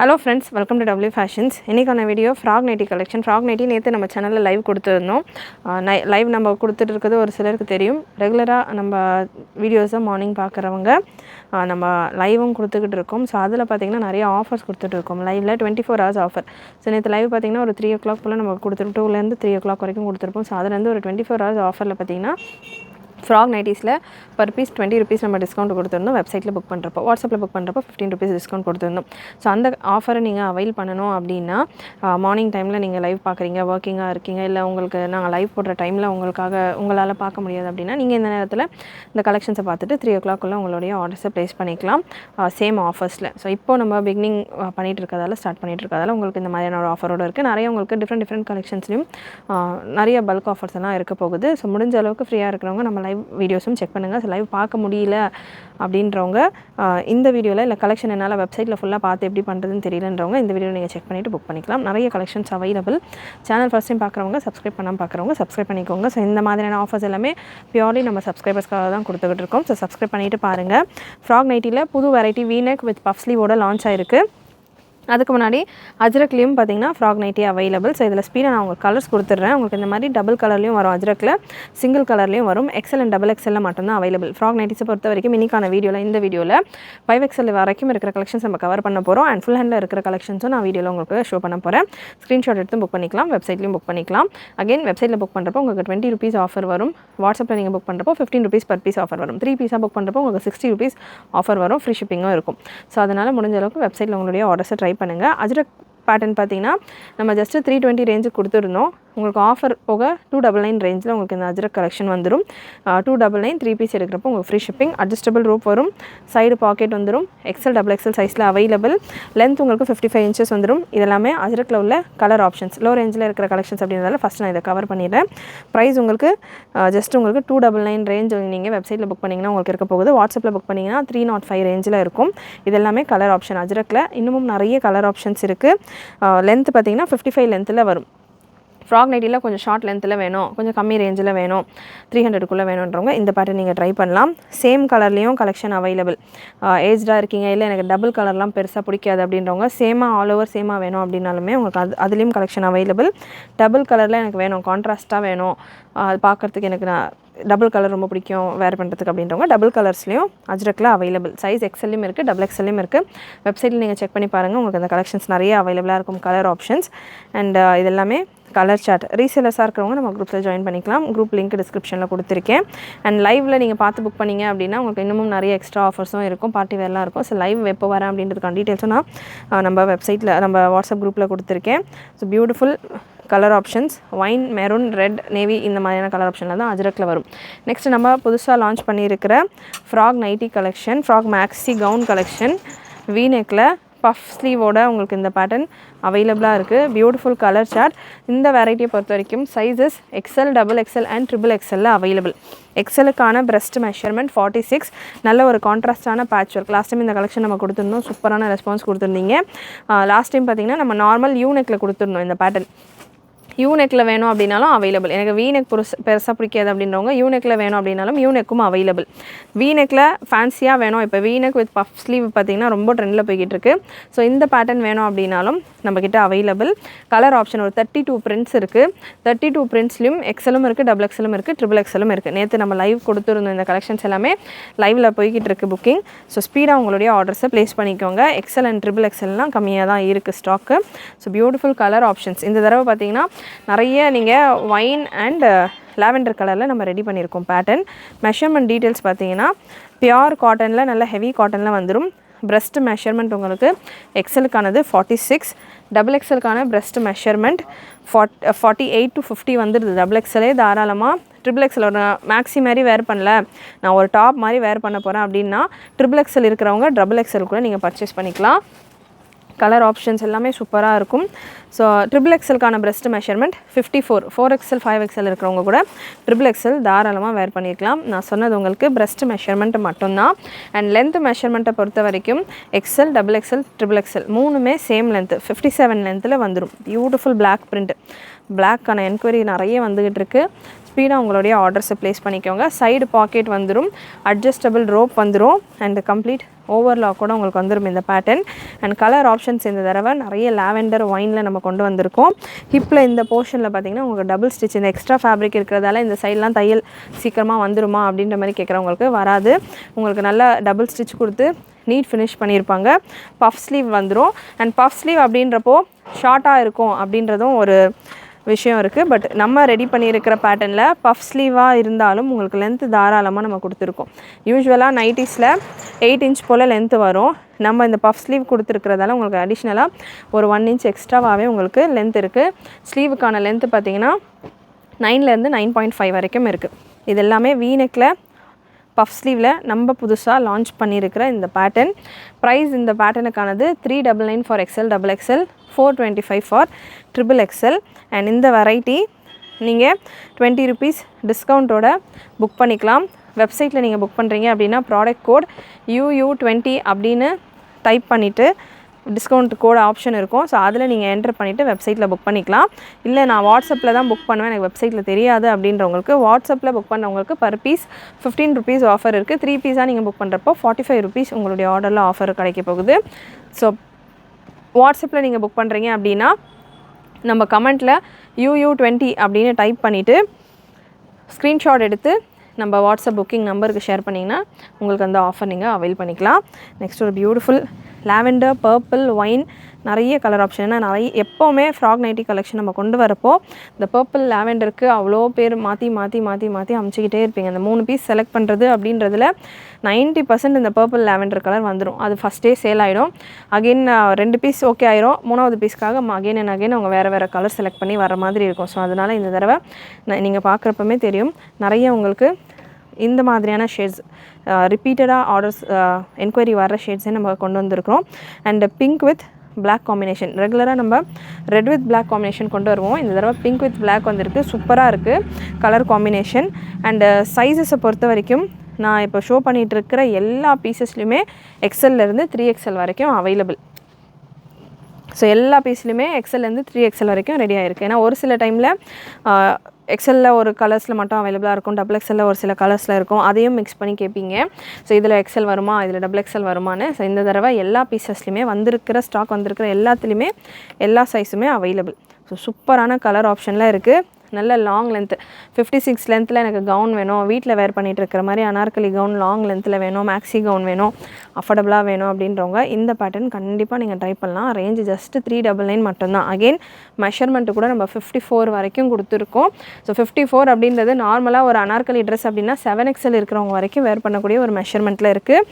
Hello friends, welcome to W fashions. இன்றைக்கான video frock nighty collection. Frock nighty நேற்று நம்ம சேனலில் லைவ் கொடுத்துருந்தோம். லைவ் நம்ம கொடுத்துட்டு இருக்கிறது ஒரு சிலருக்கு தெரியும். ரெகுலராக நம்ம வீடியோஸை மார்னிங் பார்க்குறவங்க நம்ம லைவும் கொடுத்துக்கிட்டு இருக்கோம். ஸோ அதில் பார்த்திங்கன்னா நிறைய ஆஃபர்ஸ் கொடுத்துட்ருக்கோம். லைவில் 24 hours ஆஃபர். ஸோ நேற்று லைவ் பார்த்திங்கன்னா ஒரு 3 o'clock போல் நம்ம கொடுத்துருப்போம். 2லேருந்து 3 o'clock வரைக்கும் கொடுத்துருப்போம். ஸோ அதுலேருந்து ஒரு 24 hours ஆஃபரில் பார்த்திங்கன்னா ஃப்ராக் நைட்டிஸில் பர் பீஸ் 20 rupees நம்ம டிஸ்கவுண்ட் கொடுத்துருந்தோம். வெப்சைட்டில் புக் பண்ணுறப்போ, வாட்ஸ்அப்பில் புக் பண்ணுறப்போ 15 rupees டிஸ்கவுண்ட் கொடுத்துருந்தோம். ஸோ அந்த ஆஃபரை நீங்கள் அவைல் பண்ணணும் அப்படின்னா மார்னிங் டைமில் நீங்கள் லைவ் பார்க்குறீங்க, ஒர்க்கிங்காக இருக்கீங்க, இல்லை உங்களுக்கு நாங்கள் லைவ் போடுற டைமில் உங்களால் பார்க்க முடியாது அப்படின்னா நீங்கள் இந்த நேரத்தில் இந்த கலெக்ஷன்ஸை பார்த்துட்டு 3 o'clock உங்களுடைய ஆர்டர்ஸை ப்ளேஸ் பண்ணிக்கலாம் சேம் ஆஃபர்ஸில். ஸோ இப்போ நம்ம பிகினிங் பண்ணிகிட்டு இருக்கிறதால ஸ்டார்ட் பண்ணிகிட்டு இருக்கிறதால உங்களுக்கு இந்த மாதிரியான ஒரு ஆஃபரோடு இருக்குது. நிறைய உங்களுக்கு டிஃப்ரெண்ட் கலெக்ஷன்ஸ்லையும் நிறைய பல்க் ஆஃபர்ஸ் எல்லாம் இருக்க போகுது. ஸோ முடிஞ்ச அளவுக்கு ஃப்ரீயாக இருக்கிறவங்க நம்ம லைவ் வீடியோஸும் செக் பண்ணுங்கள். ஸோ லைவ் பார்க்க முடியல அப்படின்றவங்க இந்த வீடியோவில் இல்லை கலெக்ஷன் என்னால் வெப்சைட்டில் ஃபுல்லாக பார்த்து எப்படி பண்ணுறதுன்னு தெரியலன்றவங்க இந்த வீடியோ நீங்கள் செக் பண்ணிவிட்டு புக் பண்ணிக்கலாம். நிறைய collections available. Channel first time பார்க்குறவங்க சப்ஸ்கிரைப் பண்ணாமல் பார்க்குறவங்க சப்ஸ்கிரைப் பண்ணிக்கோங்க. ஸோ இந்த மாதிரியான ஆஃபர்ஸ் எல்லாமே பியூர்லி நம்ம சப்ஸ்கிரைபர்ஸ்க்காக தான் கொடுத்துக்கிட்டு இருக்கோம். ஸோ சப்ஸ்கிரைப் பண்ணிவிட்டு பாருங்கள். ஃப்ராக் நைட்டியில் புது வெரைட்டி வீநெக் வித் பஃப் ஸ்லீவோட லான்ச் ஆயிருக்கு. அதுக்கு முன்னாடி அஜ்ரக்லேயும் பார்த்தீங்கன்னா ஃப்ராக் நைட்டி அவைலபிள். ஸோ இதில் ஸ்பீடாக நான் உங்களுக்கு கலர்ஸ் கொடுத்துட்றேன். உங்களுக்கு இந்த மாதிரி டபுள் கலர்லேயும் வரும், அஜ்ரக்கில் சிங்கிள் கலர்லேயும் வரும். எக்ஸல் அண்ட் டபுள் எக்ஸலில் மட்டும்தான் அவைலபிள். ஃப்ராக் நைட்டிஸை பொறுத்த வரைக்கும் இன்னைக்கான இந்த வீடியோவில் 5XL வரைக்கும் இருக்கிற கலெக்ஷன்ஸ் நம்ம கவர் பண்ண போகிறோம். அண்ட் ஃபுல் ஹேண்டில் இருக்கிற கலெக்ஷன்ஸும் நான் வீடியோவில் உங்களுக்கு ஷோ பண்ண போகிறேன். ஸ்க்ரீன்ஷாட் எடுத்து புக் பண்ணிக்கலாம், வெப்சைட்லையும் புக் பண்ணிக்கலாம். அகைன் வெப்சைட்டில் புக் பண்ணுறப்போ உங்களுக்கு 20 rupees ஆஃபர் வரும். வாட்ஸ்அப்பில் நீங்கள் புக் பண்ணுறப்போ 15 rupees பர் பீஸ் ஆஃபர் வரும். 3 பீஸாக புக் பண்ணுறப்போ உங்களுக்கு 60 rupees ஆஃபர் வரும். ஃப்ரீ ஷிப்பிங்கும் இருக்கும். ஸோ அதனால் முடிஞ்ச அளவுக்கு வெப்சைட்டில் உங்களுடைய ஆர்டர்ஸை ட்ரை பண்ணுங்கள். அஜ்ரக் பேட்டர்ன் பார்த்தீங்கன்னா நம்ம ஜஸ்ட்டு 320 ரேஞ்சுக்கு கொடுத்துருந்தோம். உங்களுக்கு ஆஃபர் போக 299 ரேஞ்சில் உங்களுக்கு இந்த அஜ்ரக் கலெக்ஷன் வந்துடும். 299 3 பீஸ் எடுக்கிறப்போ உங்களுக்கு ஃப்ரீ ஷிப்பிங். அட்ஜஸ்டபிள் ரோப் வரும், சைடு பாக்கெட் வந்துடும். எக்ஸல் டபுள் எக்ஸல் சைஸில் அவைலபிள். லென்த் உங்களுக்கு 55 inches வந்துடும். இதெல்லாமே அஜ்ரக்கில் உள்ள கலர் ஆப்ஷன்ஸ். லோ ரேஞ்சில் இருக்கிற கலெக்ஷன்ஸ் அப்படின்றதால ஃபஸ்ட் நான் இதை கவர் பண்ணிடுறேன். ப்ரைஸ் உங்களுக்கு ஜஸ்ட் உங்களுக்கு 299 ரேஞ்ச் நீங்கள் வெப்சைட்டில் புக் பண்ணிங்கன்னா உங்களுக்கு இருக்க போகுது. வாட்ஸ்அப்பில் புக் பண்ணிங்கன்னா 305 ரேஞ்சில் இருக்கும். இதெல்லாமே கலர் ஆப்ஷன். அஜ்ரக்கில் இன்னமும் நிறைய கலர் ஆப்ஷன்ஸ் இருக்குது. லென்த் பார்த்தீங்கன்னா 55 லென்த்தில் வரும். ஃப்ராக் நைட்டியில் கொஞ்சம் ஷார்ட் லென்த்தில் வேணும், கொஞ்சம் கம்மி ரேஞ்சில் வேணும், 300 வேணுன்றவங்க இந்த பேட்டர்ன் நீங்கள் ட்ரை பண்ணலாம். சேம் கலர்லேயும் கலெக்ஷன் அவைலபிள். ஏஜ்டாக இருக்கீங்க, இல்லை எனக்கு டபுள் கலர்லாம் பெருசாக பிடிக்காது அப்படின்றவங்க சேமாக ஆல் ஓவர் சேமாக வேணும் அப்படின்னாலுமே உங்களுக்கு அதுலேயும் கலெக்ஷன் அவைலபிள். டபுள் கலரில் எனக்கு வேணும், கான்ட்ராஸ்ட்டாக வேணும், அது பார்க்குறதுக்கு எனக்கு டபுள் கலர் ரொம்ப பிடிக்கும் வேர் பண்ணுறதுக்கு அப்படின்றவங்க டபுள் கலர்ஸ்லேயும் அஜ்ரக்கில் அவைலபிள். சைஸ் எக்ஸல்லையும் இருக்குது, டபுள் எக்ஸல்லையும் இருக்குது. வெப்சைட்டில் நீங்கள் செக் பண்ணி பாருங்கள். உங்களுக்கு அந்த கலெக்ஷன்ஸ் நிறைய அவைலபிளாக இருக்கும், கலர் ஆப்ஷன்ஸ். அண்ட் இதெல்லாமே கலர் சார்ட். ரீசேலர்ஸாக இருக்கிறவங்க நம்ம குரூப்பில் ஜாயின் பண்ணிக்கலாம். குரூப் லிங்க் டிஸ்கிரிப்ஷனில் கொடுத்துருக்கேன். அண்ட் லைவில் நீங்கள் பார்த்து புக் பண்ணிங்க அப்படின்னா உங்களுக்கு இன்னமும் நிறைய எக்ஸ்ட்ரா ஆஃபர்ஸும் இருக்கும், பார்ட்டி வேர்லாம் இருக்கும். ஸோ லைவ் எப்போ வரேன் அப்படின்றதுக்கான டீட்டெயில்ஸும் நான் நம்ம வெப்சைட்டில் நம்ம வாட்ஸ்அப் குரூப்பில் கொடுத்துருக்கேன். So beautiful colour options wine, maroon, red, navy இந்த மாதிரியான கலர் ஆப்ஷனில் தான் அஜ்ரக்கில் வரும். நெக்ஸ்ட் நம்ம புதுசாக லான்ச் பண்ணியிருக்கிற frock nighty collection, frock maxi gown collection வீநெக்கில் பஃப் ஸ்லீவோட உங்களுக்கு இந்த பேட்டர்ன் அவைலபிளாக இருக்குது. Beautiful colour chart. இந்த வெரைட்டியை பொறுத்த வரைக்கும் sizes XL, double XL and triple எக்ஸலில் அவைலபிள். எக்ஸலுக்கான பிரஸ்ட் மெஷர்மெண்ட் 46. நல்ல ஒரு கான்ட்ராஸ்டான பேட்ச் ஒர்க். லாஸ்ட் டைம் இந்த கலெக்ஷன் நம்ம கொடுத்துருந்தோம், சூப்பரான ரெஸ்பான்ஸ் கொடுத்துருந்தீங்க. லாஸ்ட் டைம் பார்த்திங்கன்னா நம்ம நார்மல் யூநெக்கில் கொடுத்துருந்தோம் இந்த பேட்டர்ன். யூநெக்கில் வேணும் அப்படின்னாலும் அவைலபிள். எனக்கு வீநெக் பெருசாக பிடிக்காது அப்படின்றவங்க யூநெக்கில் வேணும் அப்படின்னாலும் யூநெக்கும் அவைலபிள். வீநெக்கில் ஃபேன்சியாக வேணும், இப்போ வீநெக் வித் பஃப் ஸ்லீவ் பார்த்திங்கன்னா ரொம்ப ட்ரெண்டில் போய்கிட்டு இருக்குது. ஸோ இந்த பேட்டர்ன் வேணும் அப்படின்னாலும் நம்மக்கிட்ட அவைலபிள். கலர் ஆப்ஷன் ஒரு 32 பிரிண்ட்ஸ் இருக்குது. 32 பிரிண்ட்ஸ்லையும் எக்ஸலும் இருக்குது, டபுள் எக்ஸலும் இருக்குது, ட்ரிபிள் எக்ஸலும் இருக்குது. நேற்று நம்ம லைவ் கொடுத்துருந்தோம். இந்த கலெக்ஷன்ஸ் எல்லாமே லைவில் போய்கிட்டு இருக்குது புக்கிங். ஸோ ஸ்பீடாக உங்களுடைய ஆர்டர்ஸை ப்ளேஸ் பண்ணிக்கோங்க. எக்ஸல் அண்ட் ட்ரிபிள் எக்ஸல்லாம் கம்மியாக தான் இருக்குது stock. So beautiful colour options. இந்த தடவை பார்த்திங்கன்னா நிறைய நீங்கள் ஒயின் அண்ட் லாவெண்டர் கலரில் நம்ம ரெடி பண்ணியிருக்கோம் பேட்டர்ன். மெஷர்மெண்ட் டீட்டெயில்ஸ் பார்த்தீங்கன்னா பியோர் காட்டனில், நல்ல ஹெவி காட்டனில் வந்துடும். பிரஸ்ட் மெஷர்மெண்ட் உங்களுக்கு எக்ஸலுக்கானது 46, டபுள் எக்ஸலுக்கான பிரஸ்ட் மெஷர்மெண்ட் 48 to 50 வந்துடுது. டபுள் எக்ஸலே தாராளமாக. ட்ரிபிள் எக்ஸல் ஒரு மேக்ஸி மாதிரி வேர் பண்ணல, நான் ஒரு டாப் மாதிரி வேர் பண்ண போகிறேன் அப்படின்னா ட்ரிபிள் எக்ஸல் இருக்கிறவங்க டபுள் எக்ஸல் கூட நீங்கள் பர்ச்சேஸ் பண்ணிக்கலாம். கலர் ஆப்ஷன்ஸ் எல்லாமே சூப்பராக இருக்கும். ஸோ ட்ரிபிள் எக்ஸலுக்கான பிரஸ்ட் மெஷர்மெண்ட் 54, 4XL 5XL இருக்கிறவங்க கூட ட்ரிபிள் எக்ஸல் தாராளமாக வேர் பண்ணிக்கலாம். நான் சொன்னது உங்களுக்கு பிரஸ்ட் மெஷர்மெண்ட் மட்டும்தான். அண்ட் லென்த் மெஷர்மெண்ட்டை பொறுத்த வரைக்கும் XL, double XL, triple XL மூணுமே சேம் லென்த்து 57 லென்த்தில் வந்துடும். Beautiful black print. பிளாக்கான என்கொயரி நிறைய வந்துக்கிட்டு இருக்குது. ஸ்பீடாக உங்களுடைய ஆர்டர்ஸை ப்ளேஸ் பண்ணிக்கோங்க. சைடு பாக்கெட் வந்துடும், அட்ஜஸ்டபிள் ரோப் வந்துடும், அண்ட் கம்ப்ளீட் ஓவர்லாக் கூட உங்களுக்கு வந்துடும் இந்த பேட்டர்ன். அண்ட் கலர் ஆப்ஷன்ஸ் இந்த தடவை நிறைய லாவெண்டர் ஒயினில் நம்ம கொண்டு வந்திருக்கோம். ஹிப்பில் இந்த போர்ஷனில் பார்த்திங்கன்னா உங்களுக்கு டபுள் ஸ்டிச், இந்த எக்ஸ்ட்ரா ஃபேப்ரிக் இருக்கிறதால இந்த சைட்லாம் தையல் சீக்கிரமாக வந்துடுமா அப்படின்ற மாதிரி கேட்குறவங்களுக்கு வராது. உங்களுக்கு நல்லா டபுள் ஸ்டிச் கொடுத்து நீட் ஃபினிஷ் பண்ணியிருப்பாங்க. பஃப் ஸ்லீவ் வந்துடும். அண்ட் பஃப் ஸ்லீவ் அப்படின்றப்போ ஷார்ட்டாக இருக்கும் அப்படின்றதும் ஒரு விஷயம் இருக்குது. பட் நம்ம ரெடி பண்ணியிருக்கிற பேட்டர்னில் பஃப் ஸ்லீவாக இருந்தாலும் உங்களுக்கு லென்த்து தாராளமாக நம்ம கொடுத்துருக்கோம். யூஸ்வலாக நைட்டிஸில் 8 inch போல் லென்த்து வரும். நம்ம இந்த பஃப் ஸ்லீவ் கொடுத்துருக்கிறதால உங்களுக்கு அடிஷ்னலாக ஒரு 1 inch எக்ஸ்ட்ராவாகவே உங்களுக்கு லென்த் இருக்குது. ஸ்லீவுக்கான லென்த்து பார்த்திங்கன்னா 9லேருந்து 9.5 வரைக்கும் இருக்குது. இது எல்லாமே வீநெக்கில் பஃப் ஸ்லீவில் நம்ம புதுசாக லான்ச் பண்ணியிருக்கிற இந்த பேட்டர்ன். ப்ரைஸ் இந்த பேட்டர்னுக்கானது 399 for XL, XXL, 425 for XXL. And இந்த வெரைட்டி நீங்கள் 20 rupees டிஸ்கவுண்ட்டோட புக் பண்ணிக்கலாம். வெப்சைட்டில் நீங்கள் புக் பண்ணுறீங்க அப்படின்னா ப்ராடக்ட் கோட் UU20 அப்படின்னு டைப் பண்ணிவிட்டு டிஸ்கவுண்ட் கோட் ஆப்ஷன் இருக்கும். ஸோ அதில் நீங்கள் என்டர் பண்ணிவிட்டு வெப்சைட்டில் புக் பண்ணிக்கலாம். இல்லை நான் வாட்ஸ்அப்பில் தான் புக் பண்ணுவேன், எனக்கு வெப்சைட்டில் தெரியாது அப்படின்றவங்களுக்கு வாட்ஸ்அப்பில் புக் பண்ணவங்களுக்கு பர் பீஸ் 15 rupees ஆஃபர் இருக்குது. 3 பீஸாக நீங்கள் புக் பண்ணுறப்போ 45 rupees உங்களுடைய ஆர்டரில் ஆஃபர் கிடைக்க போகுது. ஸோ வாட்ஸ்அப்பில் நீங்கள் புக் பண்ணுறீங்க அப்படின்னா நம்ம கமெண்ட்டில் UU20 அப்படின்னு டைப் பண்ணிவிட்டு ஸ்க்ரீன்ஷாட் எடுத்து நம்ம வாட்ஸ்அப் புக்கிங் நம்பருக்கு ஷேர் பண்ணிங்கன்னா உங்களுக்கு அந்த ஆஃபர் நீங்கள் அவைல் பண்ணிக்கலாம். நெக்ஸ்ட் ஒரு பியூட்டிஃபுல் லாவெண்டர், பர்பிள், ஒயின், நிறைய கலர் ஆப்ஷன். ஏன்னா நிறைய எப்போவுமே ஃப்ராக் நைட்டி கலெக்ஷன் நம்ம கொண்டு வரப்போ இந்த பர்பிள் லாவெண்டருக்கு அவ்வளோ பேர் மாற்றி அமுச்சிக்கிட்டே இருப்பீங்க. அந்த 3 பீஸ் செலக்ட் பண்ணுறது அப்படின்றதுல 90% இந்த பர்பிள் லாவெண்டர் கலர் வந்துடும். அது ஃபஸ்ட்டே சேல் ஆகிடும். அகெயின் 2 பீஸ் ஓகே ஆயிரும். 3வது பீஸ்க்காக அகெயின் அண்ட் அகெயின் அவங்க வேறு கலர் செலக்ட் பண்ணி வர மாதிரி இருக்கும். ஸோ அதனால் இந்த தடவை நீங்கள் பார்க்குறப்பமே தெரியும் நிறைய உங்களுக்கு இந்த மாதிரியான ஷேட்ஸ் ரிப்பீட்டடாக ஆர்டர்ஸ் என்கொயரி வர ஷேட்ஸே நம்ம கொண்டு வந்திருக்கிறோம். And pink with black combination, ரெகுலராக நம்ம ரெட் வித் பிளாக் காம்பினேஷன் கொண்டு வருவோம். இந்த தடவை பிங்க் வித் பிளாக் வந்திருக்கு. சூப்பராக இருக்குது கலர் காம்பினேஷன். அண்டு சைஸஸை பொறுத்த வரைக்கும் நான் இப்போ ஷோ பண்ணிகிட்டு இருக்கிற எல்லா பீசஸ்லையுமே XLலேருந்து 3XL வரைக்கும் அவைலபிள். ஸோ எல்லா பீஸ்லையுமே XLலேருந்து 3XL வரைக்கும் ரெடி ஆகிருக்கு. ஏன்னா ஒரு சில டைமில் XLல ஒரு கலர்ஸில் மட்டும் அவைலபிளாக இருக்கும், XXLல ஒரு சில கலர்ஸில் இருக்கும். அதையும் மிக்ஸ் பண்ணி கேட்பீங்க. ஸோ இதில் XL வருமா, இதில் XXL வருமானு. ஸோ இந்த தடவை எல்லா பீசஸ்லையுமே வந்திருக்கிற ஸ்டாக் வந்திருக்கிற எல்லாத்துலேயுமே எல்லா சைஸுமே அவைலபிள். ஸோ சூப்பரான கலர் ஆப்ஷனில் இருக்குது. நல்ல லாங் லென்த்து 56 லென்த்தில் எனக்கு கவுன் வேணும், வீட்டில் வேர் பண்ணிகிட்டு இருக்கிற மாதிரி அனார்கலி கவுன் லாங் லென்த்தில் வேணும், மேக்ஸி கவுன் வேணும், அஃபோர்டபுளாக வேணும் அப்படின்றவங்க இந்த பேட்டர்ன் கண்டிப்பாக நீங்கள் ட்ரை பண்ணலாம். ரேஞ்சு ஜஸ்ட் 399 மட்டும்தான். அகெயின் மெஷர்மெண்ட்டு கூட நம்ம 54 வரைக்கும் கொடுத்துருக்கோம். ஸோ 54 அப்படின்றது நார்மலாக ஒரு அனார்கலி ட்ரெஸ் அப்படின்னா 7XL இருக்கிறவங்க வரைக்கும் வேர் பண்ணக்கூடிய ஒரு மெஷர்மெண்ட்டில் இருக்குது.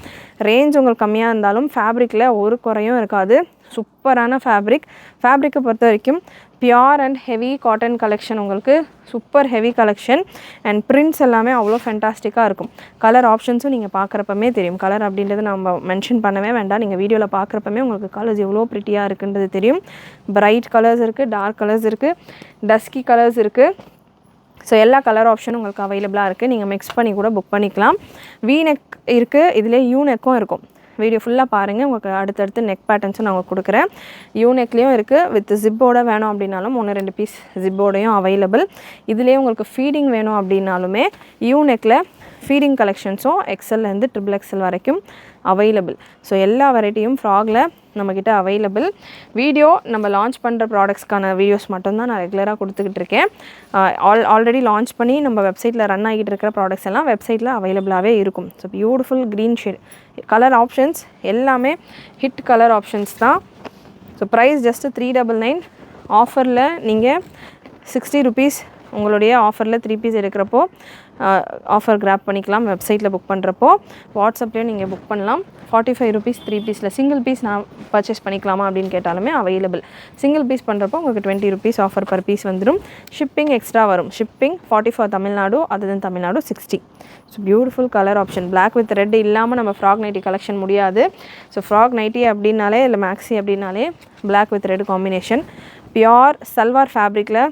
ரேஞ்ச் உங்களுக்கு கம்மியாக இருந்தாலும் ஃபேப்ரிக்கில் ஒரு குறையும் இருக்காது. சூப்பரான ஃபேப்ரிக்கை பொறுத்த வரைக்கும் pure and heavy cotton collection, உங்களுக்கு super heavy collection. And prints எல்லாமே அவ்வளோ ஃபென்டாஸ்டிக்காக இருக்கும். கலர் ஆப்ஷன்ஸும் நீங்கள் பார்க்குறப்பமே தெரியும். கலர் அப்படின்றது நம்ம மென்ஷன் பண்ணவே வேண்டாம், நீங்கள் வீடியோவில் பார்க்குறப்பமே உங்களுக்கு கலர்ஸ் எவ்வளோ ப்ரிட்டியாக இருக்குன்றது தெரியும். பிரைட் கலர்ஸ் இருக்குது, டார்க் கலர்ஸ் இருக்குது, டஸ்கி கலர்ஸ் இருக்குது. ஸோ எல்லா கலர் ஆப்ஷனும் உங்களுக்கு அவைலபிளாக இருக்குது. நீங்கள் மிக்ஸ் பண்ணி கூட புக் பண்ணிக்கலாம். வி நெக் இருக்குது, இதிலே யூ நெக்கும் இருக்கும். வீடியோ ஃபுல்லாக பாருங்கள், உங்களுக்கு அடுத்தடுத்து நெக் பேட்டர்ன்ஸும் நான் உங்களுக்கு கொடுக்குறேன். யூ நெக்லேயும் இருக்குது, வித் ஜிப்போட வேணும் அப்படின்னாலும் 1-2 பீஸ் ஜிப்போடையும் அவைலபிள். இதுலேயே உங்களுக்கு ஃபீடிங் வேணும் அப்படின்னாலுமே யூ நெக்கில் ஃபீடிங் கலெக்ஷன்ஸும் XLலேருந்து XXL வரைக்கும் அவைலபிள். ஸோ எல்லா வெரைட்டியும் ஃப்ராகில் நம்மக்கிட்ட அவைலபிள். வீடியோ நம்ம லான்ச் பண்ணுற ப்ராடக்ட்ஸ்க்கான வீடியோஸ் மட்டும்தான் நான் ரெகுலராக கொடுத்துக்கிட்டு இருக்கேன். ஆல்ரெடி லான்ச் பண்ணி நம்ம வெப்சைட்டில் ரன் ஆகிட்டு இருக்கிற ப்ராடக்ட்ஸ் எல்லாம் வெப்சைட்டில் அவைலபிளாகவே இருக்கும். So beautiful green shade colour options எல்லாமே ஹிட் கலர் ஆப்ஷன்ஸ் தான். So price just 399. ஆஃபரில் நீங்கள் 60 rupees உங்களுடைய ஆஃபரில் 3 பீஸ் எடுக்கிறப்போ ஆஃபர் கிராப் பண்ணிக்கலாம். வெப்சைட்டில் புக் பண்ணுறப்போ வாட்ஸ்அப்லேயும் நீங்கள் புக் பண்ணலாம். 45 rupees 3 பீஸில் சிங்கிள் பீஸ் நான் பர்ச்சேஸ் பண்ணிக்கலாமா அப்படின்னு கேட்டாலுமே அவைலபிள். சிங்கிள் பீஸ் பண்ணுறப்போ உங்களுக்கு 20 rupees ஆஃபர் பர் பீஸ் வந்துடும். ஷிப்பிங் எக்ஸ்ட்ரா வரும். ஷிப்பிங் 40 ஃபார் தமிழ்நாடு, அதுதான் Tamil Nadu 60. So beautiful colour option. Black with red இல்லாமல் நம்ம ஃப்ராக் நைட்டி கலெக்ஷன் முடியாது. ஸோ ஃப்ராக் நைட்டி அப்படின்னாலே இல்லை மேக்ஸி அப்படின்னாலே black with red combination. Pure salwar ஃபேப்ரிக்கில்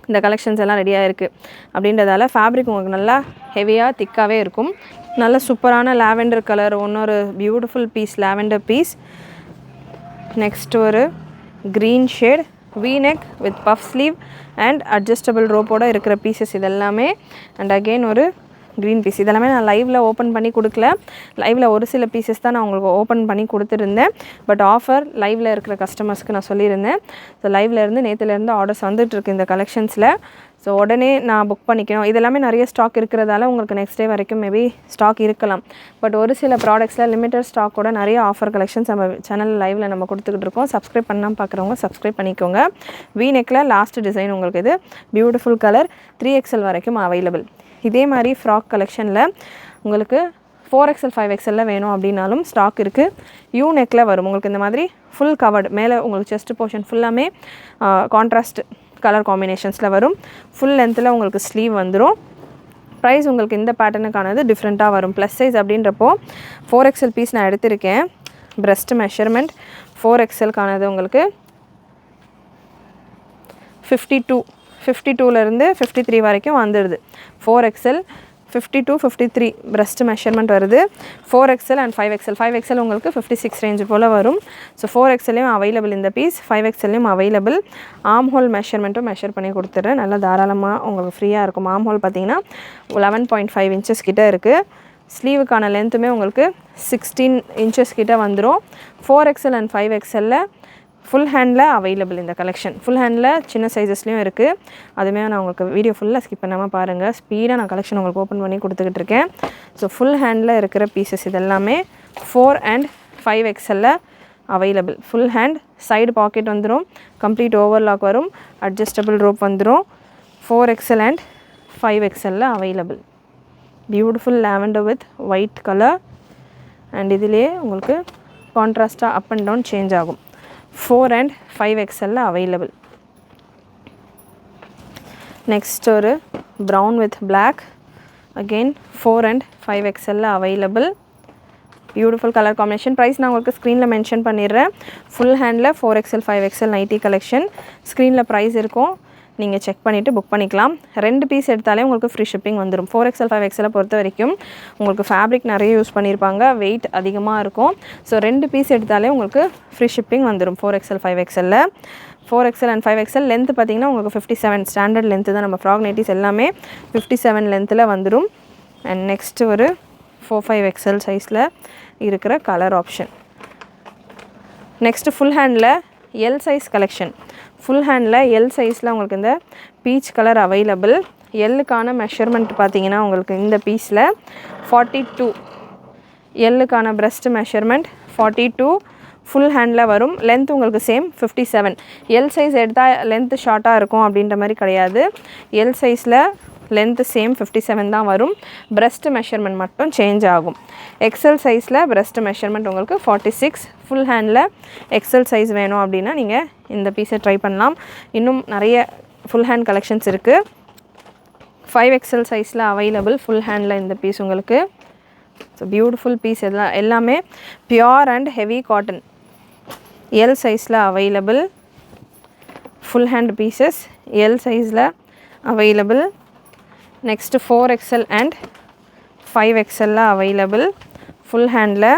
இந்த கலெக்ஷன்ஸ் எல்லாம் ரெடியாக இருக்குது அப்படின்றதால ஃபேப்ரிக் உங்களுக்கு நல்லா ஹெவியாக திக்காகவே இருக்கும். நல்ல சூப்பரான லாவெண்டர் கலர், இன்னொரு beautiful piece lavender piece. Next ஒரு green shade V-neck with puff sleeve and adjustable rope-ஓட இருக்கிற பீசஸ் இதெல்லாமே. அண்ட் அகெயின் ஒரு க்ரீன் பீஸ். இதெல்லாமே நான் லைவில் ஓப்பன் பண்ணி கொடுக்கல. லைவில் ஒரு சில பீசஸ் தான் நான் உங்களுக்கு ஓப்பன் பண்ணி கொடுத்துருந்தேன். பட் ஆஃபர் லைவில் இருக்கிற கஸ்டமர்ஸ்க்கு நான் சொல்லியிருந்தேன். ஸோ லைவ்லேருந்து நேற்றுலேருந்து ஆர்டர்ஸ் வந்துட்டுருக்கு இந்த கலெக்ஷன்ஸில். ஸோ உடனே நான் புக் பண்ணிக்கணும். இதெல்லாமே நிறைய ஸ்டாக் இருக்கிறதால உங்களுக்கு நெக்ஸ்ட் டே வரைக்கும் மேபி ஸ்டாக் இருக்கலாம். பட் ஒரு சில ப்ராடக்ட்ஸில் லிமிட்டட் ஸ்டாக்கோட நிறைய ஆஃபர் கலெக்ஷன்ஸ் நம்ம சேனல் லைவில் நம்ம கொடுத்துக்கிட்டு இருக்கோம். சப்ஸ்கிரைப் பண்ணாமல் பார்க்குறவங்க சப்ஸ்கிரைப் பண்ணிக்கோங்க. V-neckல லாஸ்ட் டிசைன் உங்களுக்கு இது பியூட்டிஃபுல் கலர் 3XL வரைக்கும் அவைலபிள். இதே மாதிரி ஃப்ராக் கலெக்ஷனில் உங்களுக்கு 4XL 5XL வேணும் அப்படின்னாலும் ஸ்டாக் இருக்குது. U-neckல வரும் உங்களுக்கு இந்த மாதிரி ஃபுல் கவர்டு. மேலே உங்களுக்கு செஸ்ட் போர்ஷன் ஃபுல்லாமே கான்ட்ராஸ்ட் கலர் காம்பினேஷன்ஸில் வரும். ஃபுல் லென்த்தில் உங்களுக்கு ஸ்லீவ் வந்துடும். ப்ரைஸ் உங்களுக்கு இந்த பேட்டர்னுக்கானது டிஃப்ரெண்ட்டாக வரும். ப்ளஸ் சைஸ் அப்படின்றப்போ 4XL பீஸ் நான் எடுத்திருக்கேன். பிரஸ்ட் மெஷர்மெண்ட் 4XLக்கானது உங்களுக்கு 52லேருந்து 53 வரைக்கும் வந்துடுது. 4XL 52 53 பிரஸ்ட் மெஷர்மெண்ட் வருது. 4XL அண்ட் 5XL 5XL உங்களுக்கு 56 ரேஞ்சு போல் வரும். ஸோ 4XLலையும் அவைலபிள் இந்த பீஸ், 5XLலையும் அவைலபிள். ஆம் ஹோல் மெஷர்மெண்ட்டும் மெஷர் பண்ணி கொடுத்துட்றேன். நல்லா தாராளமாக உங்களுக்கு ஃப்ரீயாக இருக்கும். ஆம் ஹோல் பார்த்தீங்கன்னா 11.5 இன்ச்சஸ் கிட்டே இருக்குது. ஸ்லீவுக்கான லென்த்துமே உங்களுக்கு 16 இன்ச்சஸ் கிட்டே வந்துடும். 4XL அண்ட் 5XLல ஃபுல் ஹேண்டில் அவைலபிள் இந்த கலெக்ஷன். ஃபுல் ஹேண்டில் சின்ன சைஸஸ்லேயும் இருக்குது. அதுவுமே நான் உங்களுக்கு வீடியோ ஃபுல்லாக ஸ்கிப் பண்ணாமல் பாருங்கள். ஸ்பீடாக நான் கலெக்ஷன் உங்களுக்கு ஓப்பன் பண்ணி கொடுத்துக்கிட்டு இருக்கேன். ஸோ ஃபுல் ஹேண்டில் இருக்கிற பீசஸ் இதெல்லாமே 4 and 5XLல available. Full hand, side pocket வந்துடும், கம்ப்ளீட் ஓவர்லாக் வரும், அட்ஜஸ்டபிள் ரோப் வந்துடும். 4XL and 5XLல available. Beautiful lavender with white colour. And இதிலே உங்களுக்கு கான்ட்ராஸ்ட்டாக அப் அண்ட் டவுன் சேஞ்ச் ஆகும். 4 and 5XLல அவைலபிள். நெக்ஸ்ட் ஒரு brown with black. Again 4 and 5XLல available. Beautiful colour combination. Price நான் உங்களுக்கு ஸ்க்ரீனில் மென்ஷன் பண்ணிடுறேன். ஃபுல் ஹேண்டில் 4XL 5XL நைட்டி கலெக்ஷன். ஸ்க்ரீனில் ப்ரைஸ் இருக்கும், நீங்கள் செக் பண்ணிவிட்டு புக் பண்ணிக்கலாம். 2 பீஸ் எடுத்தாலே உங்களுக்கு ஃப்ரீ ஷிப்பிங் வந்துடும். 4XL 5XL பொறுத்த வரைக்கும் உங்களுக்கு ஃபேப்ரிக் நிறைய யூஸ் பண்ணியிருப்பாங்க, வெயிட் அதிகமாக இருக்கும். ஸோ 2 பீஸ் எடுத்தாலே உங்களுக்கு ஃப்ரீ ஷிப்பிங் வந்துடும் 4XL 5XLல. 4XL and 5XL length பார்த்திங்கன்னா உங்களுக்கு 57 ஸ்டாண்டர்ட் லென்த்து தான். நம்ம ஃப்ராக் நைட்டிஸ் எல்லாமே 57 லென்த்தில் வந்துடும். அண்ட் நெக்ஸ்ட்டு ஒரு 4-5XL சைஸில் இருக்கிற கலர் ஆப்ஷன். நெக்ஸ்ட்டு ஃபுல் ஹேண்டில் எல் சைஸ் கலெக்ஷன். ஃபுல் ஹேண்டில் எல் சைஸில் உங்களுக்கு இந்த பீச் கலர் அவைலபிள். எல்லுக்கான மெஷர்மெண்ட் பார்த்தீங்கன்னா உங்களுக்கு இந்த பீஸில் 42. எல்லுக்கான பிரஸ்ட் மெஷர்மெண்ட் 42 ஃபுல் ஹேண்டில் வரும். லென்த் உங்களுக்கு சேம் 57. எல் சைஸ் எடுத்தால் லென்த்து ஷார்ட்டாக இருக்கும் அப்படின்ற மாதிரி கிடையாது. எல் சைஸில் லென்த்து சேம் 57 தான் வரும். பிரஸ்ட் மெஷர்மெண்ட் மட்டும் சேஞ்ச் ஆகும். எக்ஸல் சைஸில் பிரஸ்ட் மெஷர்மெண்ட் உங்களுக்கு 46. ஃபுல் ஹேண்டில் எக்ஸல் சைஸ் வேணும் அப்படின்னா நீங்கள் இந்த பீஸை ட்ரை பண்ணலாம். இன்னும் நிறைய ஃபுல் ஹேண்ட் கலெக்ஷன்ஸ் இருக்குது. 5XL சைஸில் அவைலபிள் ஃபுல் ஹேண்டில் இந்த பீஸ் உங்களுக்கு. ஸோ பியூட்டிஃபுல் பீஸ் எல்லாமே pure and heavy cotton. L சைஸில் available full hand pieces. L சைஸில் அவைலபிள். நெக்ஸ்ட்டு 4XL அண்ட் 5XLல அவைலபிள் ஃபுல் ஹேண்டில்.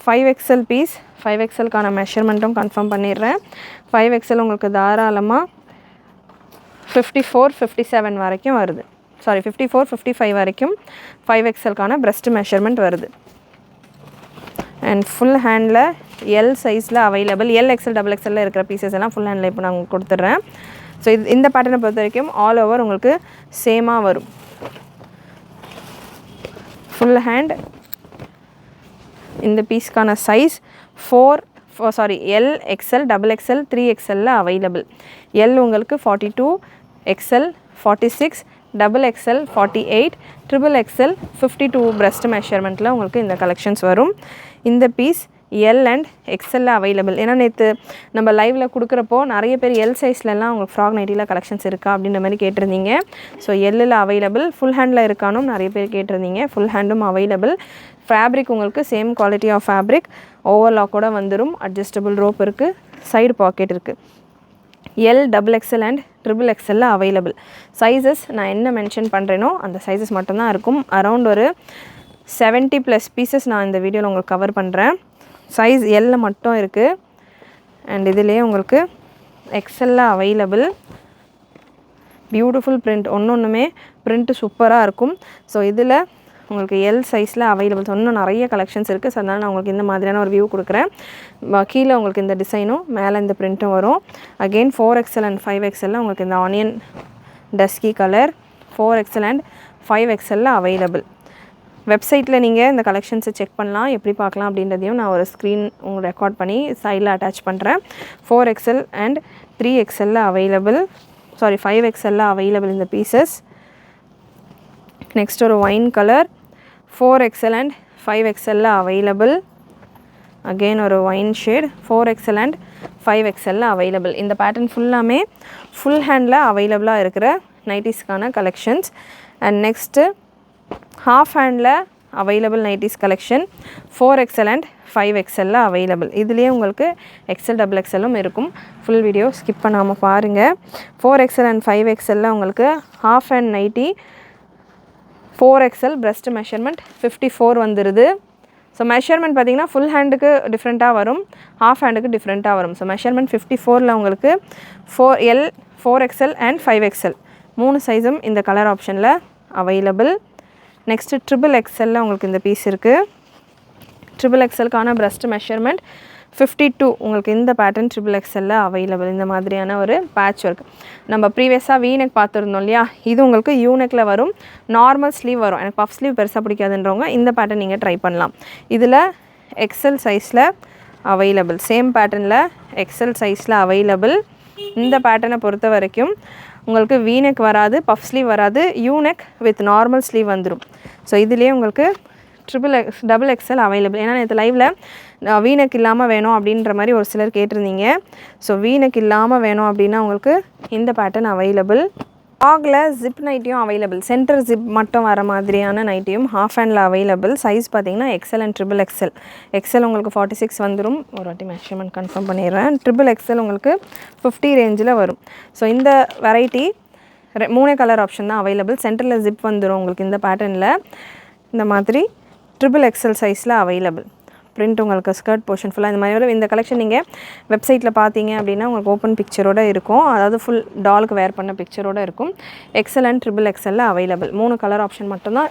5XL பீஸ், 5XLக்கான மெஷர்மெண்ட்டும் கன்ஃபார்ம் பண்ணிடுறேன். 5XL உங்களுக்கு தாராளமாக 54-57 வரைக்கும் வருது. 54-55 வரைக்கும் 5XLக்கான பிரஸ்ட் மெஷர்மெண்ட் வருது. அண்ட் ஃபுல் ஹேண்டில் எல் சைஸில் அவைலபிள். XL XXL இருக்கிற பீசஸ் எல்லாம் ஃபுல் ஹேண்டில் இப்போ நான் உங்களுக்கு கொடுத்துட்றேன். ஸோ இந்த பேட்டர்னை பொறுத்த வரைக்கும் ஆல் ஓவர் உங்களுக்கு சேமாக வரும். ஃபுல் ஹேண்ட் இந்த பீஸ்க்கான சைஸ் எல் XL XXL 3XLல அவைலபிள். எல் உங்களுக்கு 42, XL 46, XXL 48, XXL 52 பிரஸ்ட் மெஷர்மெண்ட்டில் உங்களுக்கு இந்த கலெக்ஷன்ஸ் வரும். இந்த பீஸ் எல் அண்ட் எக்ஸலில் அவைலபிள். ஏன்னா நேற்று நம்ம லைவில் கொடுக்குறப்போ நிறைய பேர் எல் சைஸ்லலாம் உங்களுக்கு ஃப்ராக் நைட்டியில் கலெக்ஷன்ஸ் இருக்கா அப்படின்ற மாதிரி கேட்டிருந்தீங்க. ஸோ எல்லில் அவைலபிள். ஃபுல் ஹேண்டில் இருக்கானும் நிறைய பேர் கேட்டிருந்தீங்க. ஃபுல் ஹேண்டும் அவைலபிள். ஃபேப்ரிக் உங்களுக்கு சேம் குவாலிட்டி ஆஃப் ஃபேப்ரிக். ஓவர்லாக்கோட வந்துடும். அட்ஜஸ்டபிள் ரோப் இருக்குது, சைடு பாக்கெட் இருக்குது. L XXL and XXL available. Sizes நான் என்ன மென்ஷன் பண்ணுறேனோ அந்த சைஸஸ் மட்டும்தான் இருக்கும். அரௌண்ட் ஒரு 70+ பீசஸ் நான் இந்த வீடியோவில் உங்களுக்கு கவர் பண்ணுறேன். சைஸ் எல்ல மட்டும் இருக்குது. அண்ட் இதிலே உங்களுக்கு எக்ஸலில் அவைலபிள். பியூட்டிஃபுல் பிரிண்ட், ஒன்றுமே பிரிண்ட்டு சூப்பராக இருக்கும். ஸோ இதில் உங்களுக்கு எல் சைஸில் அவைலபிள். இன்னும் நிறைய கலெக்ஷன்ஸ் இருக்குது. ஸோ அதனால் நான் உங்களுக்கு இந்த மாதிரியான ஒரு வியூ கொடுக்குறேன். கீழே உங்களுக்கு இந்த டிசைனும் மேலே இந்த பிரிண்ட்டும் வரும். அகெயின் 4XL அண்ட் 5XL உங்களுக்கு இந்த onion dusky colour 4XL and 5XL available. வெப்சைட்டில் நீங்கள் இந்த கலெக்ஷன்ஸை செக் பண்ணலாம், எப்படி பார்க்கலாம் அப்படின்றதையும் நான் ஒரு ஸ்க்ரீன் உங்களுக்கு ரெக்கார்ட் பண்ணி சைடில் அட்டாச் பண்ணுறேன். 4XL and 3XL available, 5XL available இந்த பீசஸ். நெக்ஸ்ட் ஒரு wine colour 4XL and 5XL available. Again ஒரு wine shade 4XL and 5XL available. இந்த பேட்டர்ன் ஃபுல்லாமே ஃபுல் ஹேண்டில் அவைலபிளாக இருக்கிற நைட்டிஸ்க்கான கலெக்ஷன்ஸ். அண்ட் நெக்ஸ்ட்டு ஹாஃப் ஹேண்டில் available nighties collection 4XL and 5XL available. இதுலேயே உங்களுக்கு XL XXLம் இருக்கும். ஃபுல் வீடியோ ஸ்கிப் பண்ணாமல் பாருங்கள். 4XL அண்ட் 5XL உங்களுக்கு half hand nighty 4XL breast measurement 54 வந்துடுது. ஸோ மெஷர்மெண்ட் பார்த்திங்கன்னா ஃபுல் ஹேண்டுக்கு டிஃப்ரெண்ட்டாக வரும், ஹாஃப் ஹேண்டுக்கு டிஃப்ரெண்ட்டாக வரும். ஸோ மெஷர்மெண்ட் 54ல் உங்களுக்கு 4L 4XL அண்ட் 5XL 3 சைஸும் இந்த கலர் ஆப்ஷனில் அவைலபிள். நெக்ஸ்ட்டு XXL உங்களுக்கு இந்த பீஸ் இருக்குது. XXLக்கான breast மெஷர்மெண்ட் 52 உங்களுக்கு இந்த பேட்டர்ன் XXL அவைலபிள். இந்த மாதிரியான ஒரு பேட்ச் ஒர்க் நம்ம ப்ரீவியஸாக வீநெக் பார்த்துருந்தோம் இல்லையா, இது உங்களுக்கு யூநெக்கில் வரும், நார்மல் ஸ்லீவ் வரும். எனக்கு பஃப் ஸ்லீவ் பெருசாக பிடிக்காதுன்றவங்க இந்த பேட்டர்ன் நீங்கள் ட்ரை பண்ணலாம். இதில் XL சைஸில் அவைலபிள், சேம் பேட்டர்னில் XL சைஸில் அவைலபிள். இந்த பேட்டர்னை பொறுத்த வரைக்கும் உங்களுக்கு வீநெக் வராது, பஃப் ஸ்லீவ் வராது, யூநெக் வித் நார்மல் ஸ்லீவ் வந்துடும். ஸோ இதுலேயே உங்களுக்கு XXL அவைலபிள். ஏன்னா நேற்று லைவில் வீநெக் இல்லாமல் வேணும் அப்படின்ற மாதிரி ஒரு சிலர் கேட்டிருந்தீங்க. ஸோ வீநெக் இல்லாமல் வேணும் அப்படின்னா உங்களுக்கு இந்த பேட்டர்ன் அவைலபிள். டாகில் ஜிப் நைட்டியும் அவைலபிள், சென்டர் ஜிப் மட்டும் வர மாதிரியான நைட்டியும் ஹாஃப் ஹேண்டில் அவைலபிள். சைஸ் பார்த்தீங்கன்னா XL அண்ட் XXL. XL உங்களுக்கு 46 வந்துடும். ஒரு வாட்டி மெஷர்மெண்ட் கன்ஃபார்ம் பண்ணிடுறேன். XXL உங்களுக்கு 50 ரேஞ்சில் வரும். ஸோ இந்த வெரைட்டி 3 கலர் ஆப்ஷன் தான் அவைலபிள். சென்டரில் ஜிப் வந்துடும் உங்களுக்கு இந்த பேட்டர்னில். இந்த மாதிரி XXL சைஸில் அவைலபிள். பிரிண்ட் உங்களுக்கு ஸ்கர்ட் போர்ஷன் ஃபுல்லாக இந்த மாதிரி இந்த கலெக்ஷன் நீங்கள் வெப்சைட்டில் பார்த்தீங்க அப்படின்னா உங்களுக்கு ஓப்பன் பிக்சரோடு இருக்கும், அதாவது ஃபுல் டாலுக்கு வேர் பண்ண பிக்சரோடு இருக்கும். XL and XXL available. 3 colour option மட்டும்தான்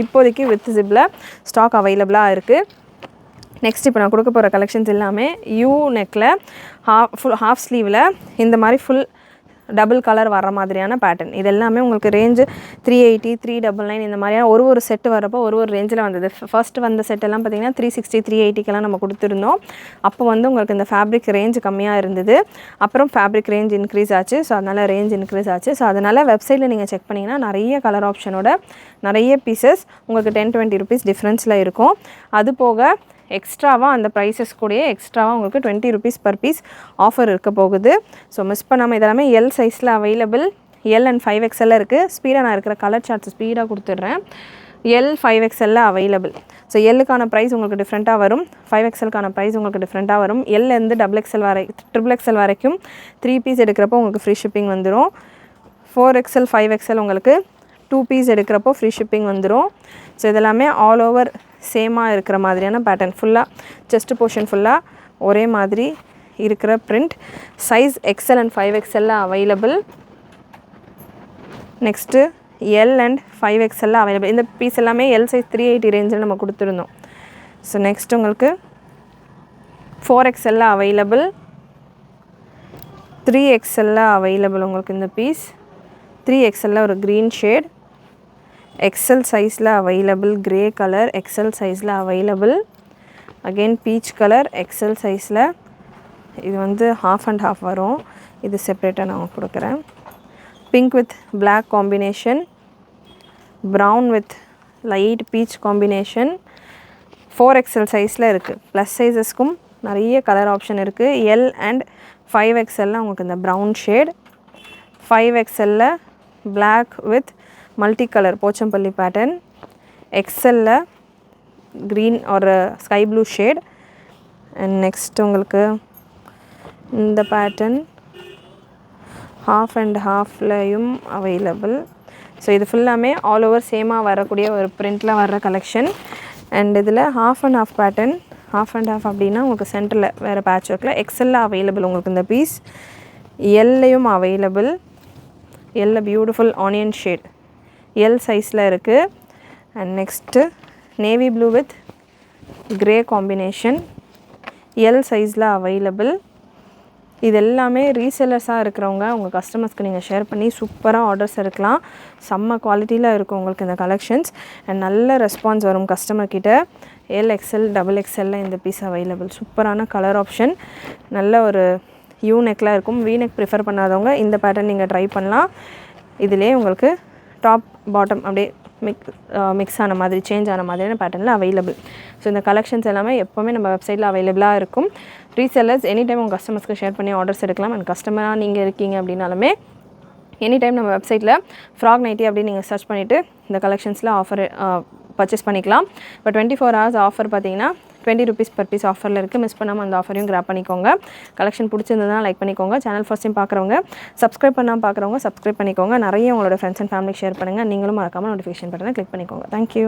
இப்போதைக்கு வித் ஜிப்பில் ஸ்டாக் அவைலபிளாக இருக்குது. நெக்ஸ்ட் இப்போ நான் கொடுக்க போகிற கலெக்ஷன்ஸ் எல்லாமே யூ நெக்கில் ஹாஃப் ஸ்லீவில் இந்த மாதிரி ஃபுல் டபுள் கலர் வர மாதிரியான பேட்டர்ன். இது எல்லாமே உங்களுக்கு ரேஞ்சு 380 399 இந்த மாதிரியான ஒரு செட்டு வரப்போ ஒரு ரேஞ்சில் வந்தது. ஃபர்ஸ்ட் வந்த செட்டெல்லாம் பார்த்திங்கன்னா 360 380க்கெல்லாம் நம்ம கொடுத்துருந்தோம். அப்போ வந்து உங்களுக்கு இந்த ஃபேப்ரிக் ரேஞ்ச் கம்மியாக இருந்தது. அப்புறம் ஃபேப்ரிக் ரேஞ்ச் இன்க்ரீஸ் ஆச்சு. ஸோ அதனால் ரேஞ்ச் இன்க்ரீஸ் ஆச்சு. ஸோ அதனால் வெப்சைட்டில் நீங்கள் செக் பண்ணிங்கன்னா நிறைய கலர் ஆப்ஷனோட நிறைய பீசஸ் உங்களுக்கு 10-20 ருபீஸ் டிஃப்ரென்ஸில் இருக்கும். அது போக எக்ஸ்ட்ராவாக அந்த ப்ரைஸஸ் கூடயே எக்ஸ்ட்ராவாக உங்களுக்கு 20 ருபீஸ் பர் பீஸ் ஆஃபர் இருக்க போகுது. ஸோ மிஸ் பண்ணாமல் இதெல்லாமே எல் சைஸில் அவைலபிள். எல் அண்ட் 5XL இருக்குது. ஸ்பீடாக நான் இருக்கிற கலர் சார்ட்ஸ் ஸ்பீடாக கொடுத்துட்றேன். L 5XL available. ஸோ எல்லுக்கான ப்ரைஸ் உங்களுக்கு டிஃப்ரெண்ட்டாக வரும், 5XLக்கான ப்ரைஸ் உங்களுக்கு டிஃப்ரெண்ட்டாக வரும். எல்லேருந்து XXL வரைக்கும் 3 பீஸ் எடுக்கிறப்போ உங்களுக்கு ஃப்ரீ ஷிப்பிங் வந்துடும். 4XL 5XL உங்களுக்கு 2 பீஸ் எடுக்கிறப்போ ஃப்ரீ ஷிப்பிங் வந்துடும். ஸோ இதெல்லாமே ஆல் ஓவர் சேமாக இருக்கிற மாதிரியான பேட்டர்ன், ஃபுல்லாக செஸ்ட் போர்ஷன் ஃபுல்லாக ஒரே மாதிரி இருக்கிற print. Size XL and 5XL available. Next L and 5XL available. இந்த பீஸ் எல்லாமே எல் சைஸ் 380 ரேஞ்சில் நம்ம கொடுத்துருந்தோம். ஸோ நெக்ஸ்ட் உங்களுக்கு 4XL அவைலபிள். 3XL அவைலபிள் உங்களுக்கு இந்த பீஸ். 3XL ஒரு க்ரீன் ஷேட். XL சைஸில் அவைலபிள். க்ரே கலர் XL சைஸில் available. Again peach colour XL சைஸில். இது வந்து ஹாஃப் அண்ட் ஹாஃப் வரும், இது செப்ரேட்டாக நான் கொடுக்குறேன். Pink with black combination, brown with light peach combination. 4XL சைஸில் இருக்குது. ப்ளஸ் சைஸஸ்க்கும் நிறைய கலர் ஆப்ஷன் இருக்குது. எல் அண்ட் 5XL உங்களுக்கு இந்த brown shade. 5XL black with multi colour Pochampally pattern. XL green ஒரு sky blue shade. And next உங்களுக்கு இந்த பேட்டர்ன் ஹாஃப் அண்ட் ஹாஃப்லையும் அவைலபிள். ஸோ இது ஃபுல்லாமே ஆல் ஓவர் சேமாக வரக்கூடிய ஒரு பிரிண்டில் வர்ற கலெக்ஷன். அண்ட் இதில் half and half pattern, half and half அப்படின்னா உங்களுக்கு சென்டரில் வேறு பேட்ச் ஒர்க்கில் XL அவைலபிள் உங்களுக்கு இந்த பீஸ். எல்லையும் அவைலபிள். எல்ல பியூட்டிஃபுல் ஆனியன் ஷேட் எல் சைஸில் இருக்குது. And next navy blue with grey combination L சைஸில் அவைலபிள். இது எல்லாமே ரீசெல்லர்ஸாக இருக்கிறவங்க உங்கள் கஸ்டமர்ஸ்க்கு நீங்கள் ஷேர் பண்ணி சூப்பராக ஆர்டர்ஸ் எடுக்கலாம். செம்ம குவாலிட்டியில் இருக்கும் உங்களுக்கு இந்த கலெக்ஷன்ஸ். அண்ட் நல்ல ரெஸ்பான்ஸ் வரும் கஸ்டமர்கிட்ட. எல்எக்ஸ்எல் XXL இந்த பீஸ் அவைலபிள். சூப்பரான கலர் ஆப்ஷன். நல்ல ஒரு யூ நெக்கில் இருக்கும். வீ நெக் ப்ரிஃபர் பண்ணாதவங்க இந்த பேட்டர்ன் நீங்கள் ட்ரை பண்ணலாம். இதிலே உங்களுக்கு டாப் பாட்டம் அப்படியே மிக்ஸ் ஆன மாதிரி சேஞ்ச் ஆன மாதிரியான பேட்டர்னில் அவைலபிள். ஸோ இந்த கலெக்ஷன்ஸ் எல்லாமே எப்போவுமே நம்ம வெப்சைட்டில் அவைலபிளாக இருக்கும். ரீசெல்லர்ஸ் எனி டைம் உங்கள் கஸ்டமர்ஸ்க்கு ஷேர் பண்ணி ஆர்டர்ஸ் எடுக்கலாம். அண்ட் கஸ்டமராக நீங்கள் இருக்கீங்க அப்படின்னாலுமே எனி டைம் நம்ம வெப்சைட்டில் ஃப்ராக் நைட்டி அப்படின்னு நீங்கள் சர்ச் பண்ணிவிட்டு இந்த கலெக்ஷன்ஸில் ஆஃபர் பர்ச்சேஸ் பண்ணிக்கலாம். இப்போ 24 hours ஆஃபர் பார்த்தீங்கன்னா 20 rupees per piece ஆஃபரில் இருக்குது. மிஸ் பண்ணாமல் அந்த ஆஃபரையும் கிராப் பண்ணிக்கோங்க. கலெக்ஷன் பிடிச்சிருந்ததுனா லைக் பண்ணிக்கோங்க. சேனல் ஃபர்ஸ்ட் டைம் பார்க்குறவங்க சப்ஸ்கிரைப் பண்ணாமல் பார்க்குறவங்க சப்ஸ்கிரைப் பண்ணிக்கோங்க. நிறைய உங்களோட ஃப்ரெண்ட்ஸ் அண்ட் ஃபேமிலிக்கு ஷேர் பண்ணுங்கள். நீங்களும் மறக்காமல் நோட்டிஃபிகேஷன் பட்டனை கிளிக் பண்ணிக்கோங்க. தேங்க்யூ.